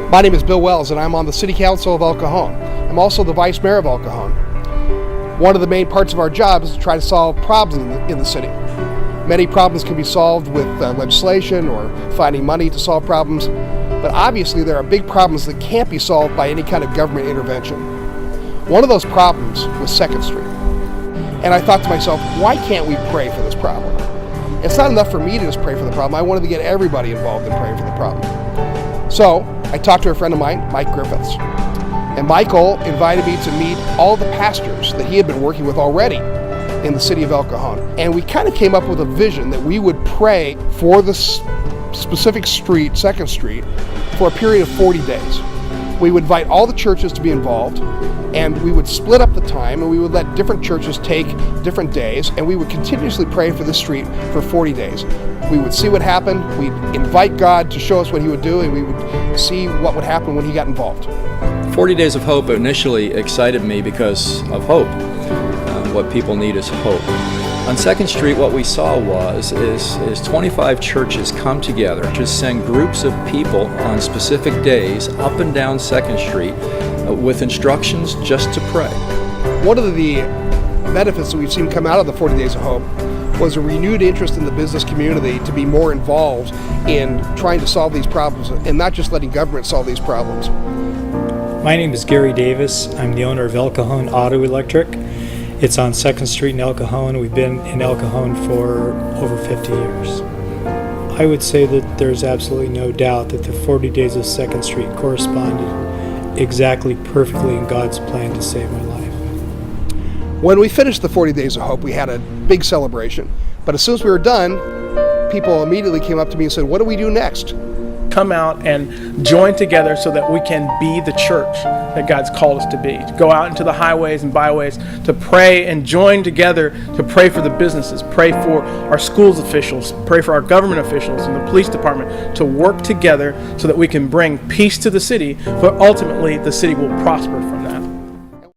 My name is Bill Wells, and I'm on the City Council of El Cajon. I'm also the Vice Mayor of El Cajon. One of the main parts of our job is to try to solve problems in the city. Many problems can be solved with legislation or finding money to solve problems, but obviously there are big problems that can't be solved by any kind of government intervention. One of those problems was 2nd Street. And I thought to myself, why can't we pray for this problem? It's not enough for me to just pray for the problem. I wanted to get everybody involved in praying for the problem. So I talked to a friend of mine, Mike Griffiths. And Michael invited me to meet all the pastors that he had been working with already in the city of El Cajon. And we kind of came up with a vision that we would pray for the specific street, 2nd Street, for a period of 40 days. We would invite all the churches to be involved, and we would split up the time, and we would let different churches take different days, and we would continuously pray for the street for 40 days. We would see what happened, we'd invite God to show us what he would do, and we would see what would happen when he got involved. 40 Days of Hope initially excited me because of hope. What people need is hope. On 2nd Street, what we saw is 25 churches come together, just send groups of people on specific days up and down 2nd Street with instructions just to pray. One of the benefits that we've seen come out of the 40 Days of Hope was a renewed interest in the business community to be more involved in trying to solve these problems and not just letting government solve these problems. My name is Gary Davis. I'm the owner of El Cajon Auto Electric. It's on 2nd Street in El Cajon. We've been in El Cajon for over 50 years. I would say that there's absolutely no doubt that the 40 Days of 2nd Street corresponded exactly perfectly in God's plan to save my life. When we finished the 40 Days of Hope, we had a big celebration. But as soon as we were done, people immediately came up to me and said, what do we do next? Come out and join together so that we can be the church that God's called us to be. To go out into the highways and byways to pray and join together to pray for the businesses, pray for our schools officials, pray for our government officials and the police department, to work together so that we can bring peace to the city, but ultimately the city will prosper from that.